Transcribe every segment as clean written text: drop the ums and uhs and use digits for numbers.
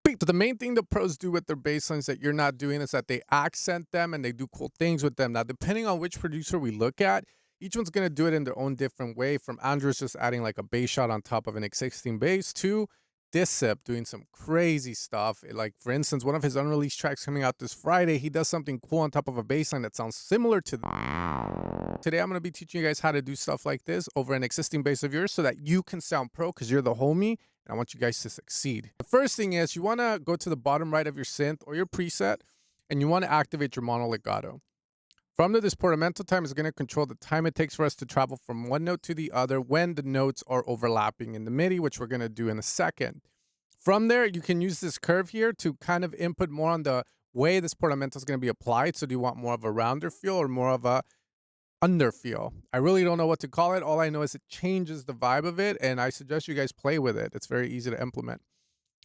So the main thing the pros do with their bass lines that you're not doing is that they accent them and they do cool things with them. Now, depending on which producer we look at, each one's going to do it in their own different way. From Andrew's just adding like a bass shot on top of an existing bass to Discip doing some crazy stuff. Like, for instance, one of his unreleased tracks coming out this Friday, he does something cool on top of a bass line that sounds similar to Today, I'm going to be teaching you guys how to do stuff like this over an existing bass of yours so that you can sound pro because you're the homie. And I want you guys to succeed. The first thing is you want to go to the bottom right of your synth or your preset, and you want to activate your mono legato. From there, this portamento time is going to control the time it takes for us to travel from one note to the other when the notes are overlapping in the MIDI, which we're going to do in a second. From there, you can use this curve here to kind of input more on the way this portamento is going to be applied. So do you want more of a rounder feel or more of a under feel? I really don't know what to call it. All I know is it changes the vibe of it, and I suggest you guys play with it. It's very easy to implement.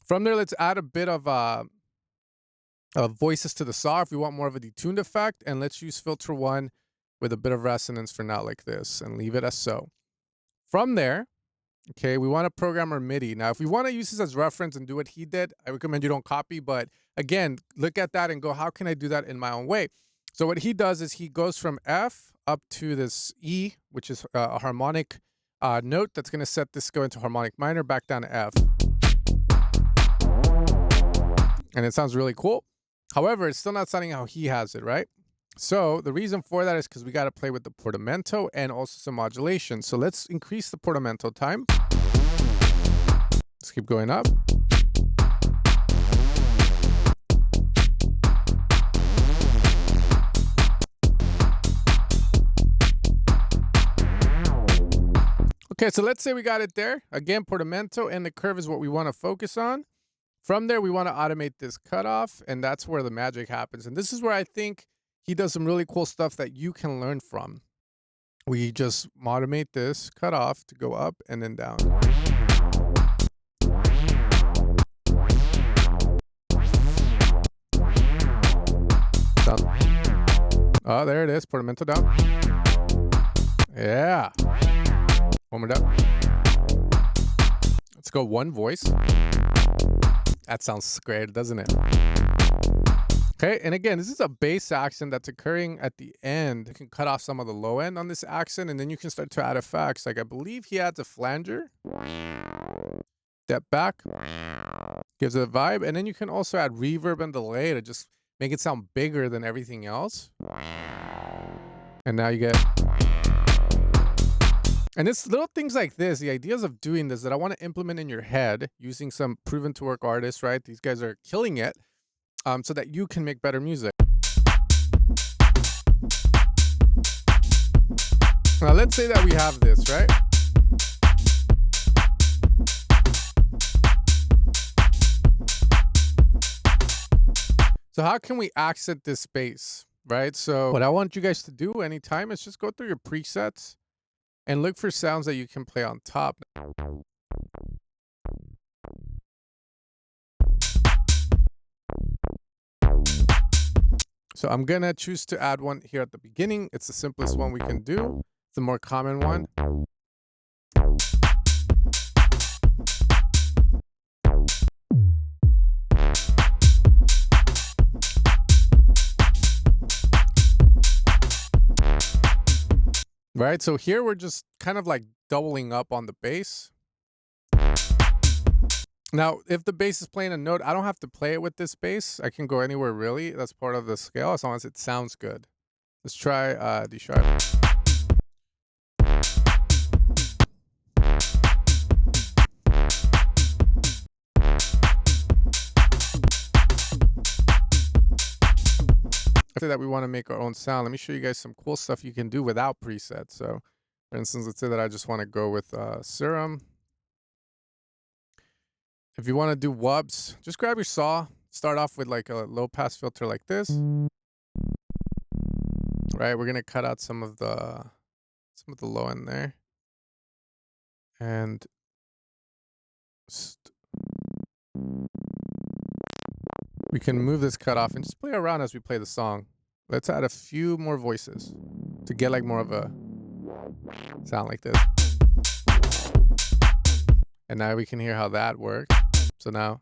From there, let's add a bit of voices to the saw if we want more of a detuned effect, and let's use filter 1 with a bit of resonance for now like this, and leave it as so. From there, okay, we want to program our MIDI. Now, if we want to use this as reference and do what he did, I recommend you don't copy, but again, look at that and go, how can I do that in my own way? So what he does is he goes from F up to this E, which is a harmonic note that's going to set this go into harmonic minor, back down to F. And it sounds really cool. However, it's still not sounding how he has it, right? So the reason for that is because we got to play with the portamento and also some modulation. So let's increase the portamento time. Let's keep going up. Okay, so let's say we got it there. Again, portamento and the curve is what we want to focus on. From there, we want to automate this cutoff, and that's where the magic happens. And this is where I think he does some really cool stuff that you can learn from. We just automate this cutoff to go up and then down. Oh, there it is, portamento down. Yeah. One more down. Let's go one voice. That sounds great, doesn't it? Okay, and again, this is a bass accent that's occurring at the end. You can cut off some of the low end on this accent, and then you can start to add effects. Like I believe he adds a flanger. Step back. Gives it a vibe. And then you can also add reverb and delay to just make it sound bigger than everything else. And now you get... And it's little things like this, the ideas of doing this that I want to implement in your head using some proven to work artists, right? These guys are killing it, so that you can make better music. Now let's say that we have this, right? So how can we accent this bass, right? So what I want you guys to do anytime is just go through your presets and look for sounds that you can play on top. So I'm going to choose to add one here at the beginning. It's the simplest one we can do. It's the more common one. Right, so here we're just kind of like doubling up on the bass. Now, if the bass is playing a note, I don't have to play it with this bass. I can go anywhere really. That's part of the scale as long as it sounds good. Let's try D sharp. That we want to make our own sound. Let me show you guys some cool stuff you can do without presets. So for instance, let's say that I just want to go with Serum. If you want to do wubs, just grab your saw, start off with like a low pass filter like this. Right, we're gonna cut out some of the low end there. And we can move this cutoff and just play around as we play the song. Let's add a few more voices to get like more of a sound like this. And now we can hear how that works. So now.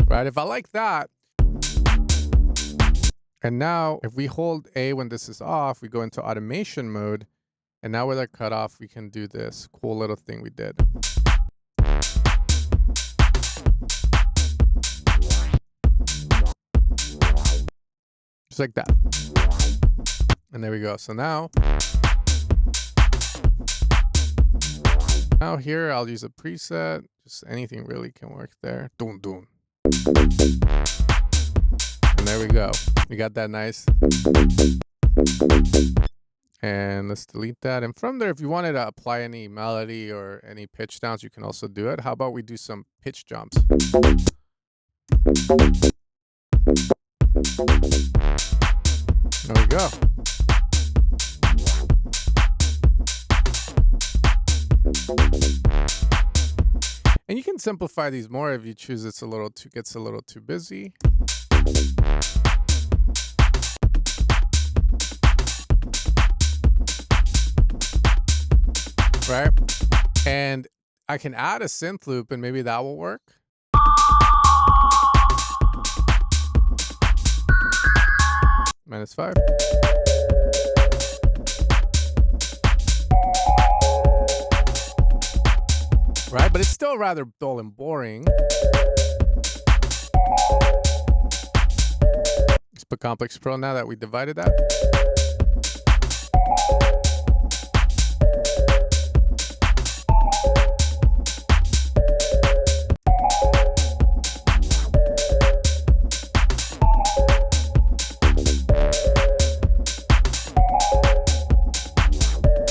right? If I like that, and now if we hold A when this is off, we go into automation mode, and now with our cutoff, we can do this cool little thing we did. Just like that. And there we go. So now here, I'll use a preset. Just anything really can work there. Doom, doom. And there we go. We got that nice. And let's delete that. And from there, if you wanted to apply any melody or any pitch downs, you can also do it. How about we do some pitch jumps? There we go. And you can simplify these more if you choose. Gets a little too busy. Right? And I can add a synth loop and maybe that will work. -5. Right? But it's still rather dull and boring. Let's put Complex Pro now that we divided that.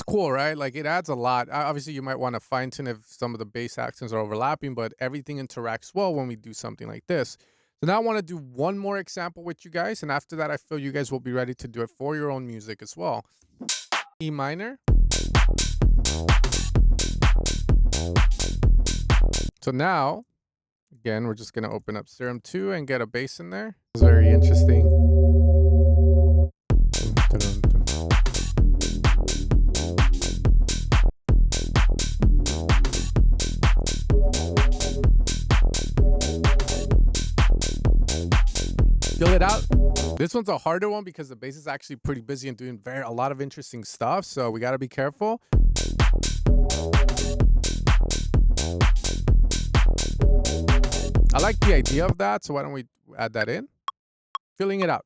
Cool, right? Like it adds a lot. Obviously, you might want to fine tune if some of the bass accents are overlapping, but everything interacts well when we do something like this. So now I want to do one more example with you guys, and after that, I feel you guys will be ready to do it for your own music as well. E minor. So now, again, we're just going to open up Serum 2 and get a bass in there. It's very interesting. Fill it out. This one's a harder one because the bass is actually pretty busy and doing a lot of interesting stuff. So we got to be careful. I like the idea of that. So why don't we add that in? Filling it out.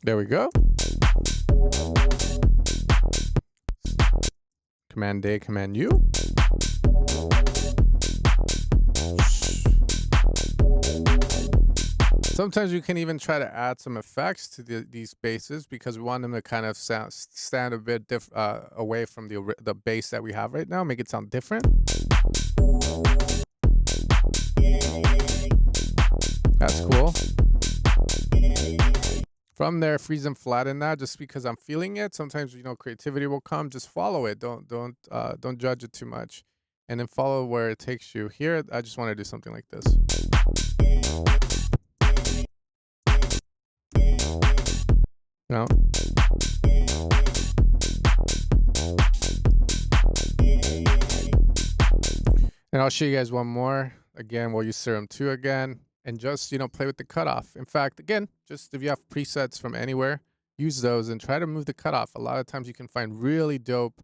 There we go. Command A, Command U. Sometimes we can even try to add some effects to these basses because we want them to kind of stand a bit away from the bass that we have right now, make it sound different. That's cool. From there, freeze them flat in that just because I'm feeling it. Sometimes, you know, creativity will come. Just follow it. Don't judge it too much. And then follow where it takes you. Here, I just want to do something like this. No. And I'll show you guys one more. Again, we'll use Serum 2 again. And just, you know, play with the cutoff. In fact, again, just if you have presets from anywhere, use those and try to move the cutoff. A lot of times you can find really dope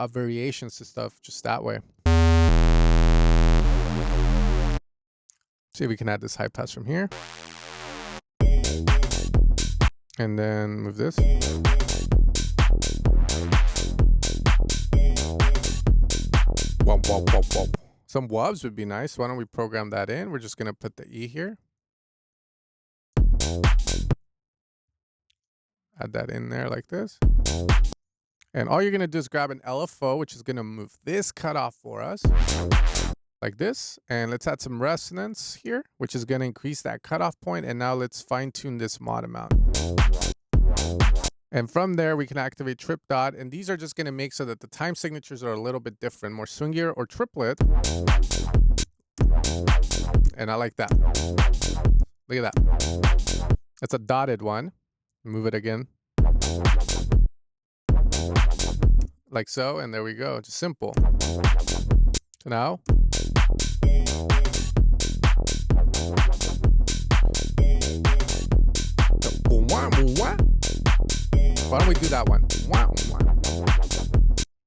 variations to stuff just that way. See if we can add this high pass from here. And then move this. Whoa, whoa, whoa, whoa. Some wubs would be nice. Why don't we program that in? We're just going to put the E here. Add that in there like this. And all you're going to do is grab an LFO, which is going to move this cutoff for us. Like this. And let's add some resonance here, which is going to increase that cutoff point. And now let's fine tune this mod amount. And from there, we can activate trip dot. And these are just going to make so that the time signatures are a little bit different, more swingier or triplet. And I like that. Look at that. It's a dotted one. Move it again. like so, and there we go. Just simple. So now, why don't we do that one?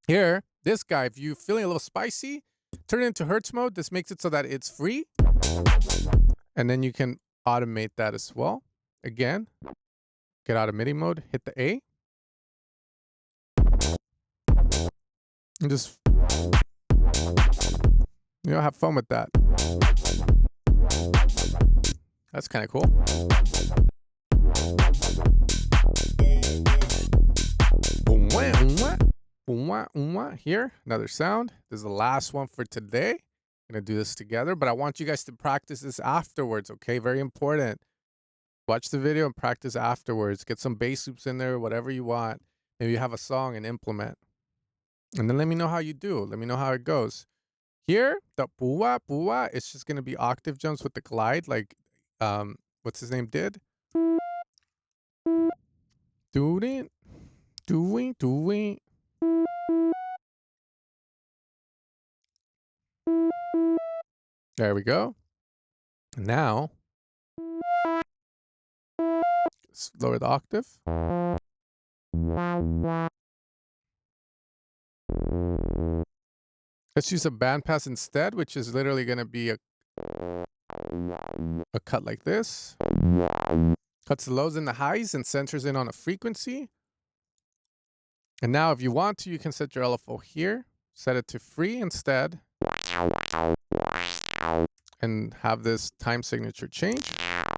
Here, this guy, if you're feeling a little spicy, turn it into Hertz mode. This makes it so that it's free. And then you can automate that as well. Again, get out of MIDI mode, hit the A. And just, have fun with that. That's kind of cool. Here, another sound. This is the last one for today. I'm going to do this together, but I want you guys to practice this afterwards, okay? Very important. Watch the video and practice afterwards. Get some bass loops in there, whatever you want. Maybe you have a song and implement. And then let me know how you do. Let me know how it goes. Here, the pua pua, it's just going to be octave jumps with the glide, like what's his name did. Doing. There we go. Now, let's lower the octave. Let's use a bandpass instead, which is literally going to be a cut like this. Cuts the lows and the highs and centers in on a frequency. And now if you want to, you can set your LFO here. Set it to free instead. And have this time signature change.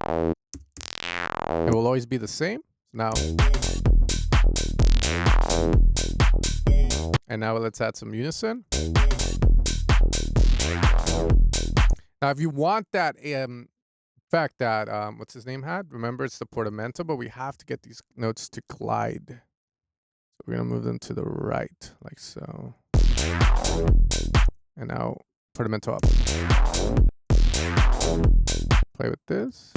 It will always be the same. Now. And now let's add some unison. Now, if you want that effect that, what's his name had? Remember, it's the portamento, but we have to get these notes to glide. So we're going to move them to the right, like so. And now, portamento up. Play with this.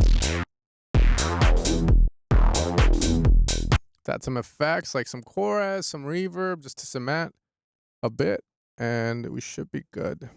Add some effects, like some chorus, some reverb, just to cement a bit, and we should be good.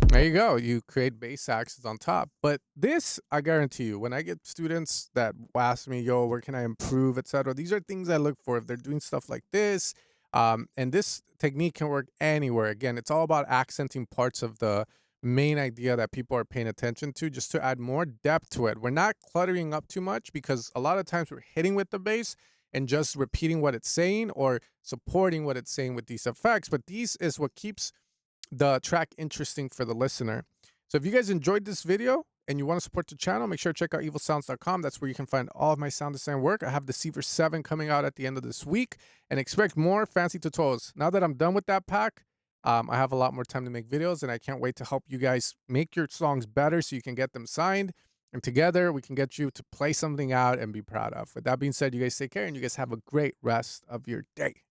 There you go. You create bass axes on top. But this, I guarantee you, when I get students that ask me, yo, where can I improve, etc., these are things I look for if they're doing stuff like this. And this technique can work anywhere. Again, it's all about accenting parts of the main idea that people are paying attention to, just to add more depth to it. We're not cluttering up too much, because a lot of times we're hitting with the bass and just repeating what it's saying or supporting what it's saying with these effects. But these is what keeps the track interesting for the listener. So if you guys enjoyed this video and you want to support the channel, make sure to check out evosounds.com. That's where you can find all of my sound design work. I have Deceiver 7 coming out at the end of this week, and expect more fancy tutorials. Now that I'm done with that pack, I have a lot more time to make videos, and I can't wait to help you guys make your songs better so you can get them signed, and together we can get you to play something out and be proud of. With that being said, you guys take care, and you guys have a great rest of your day.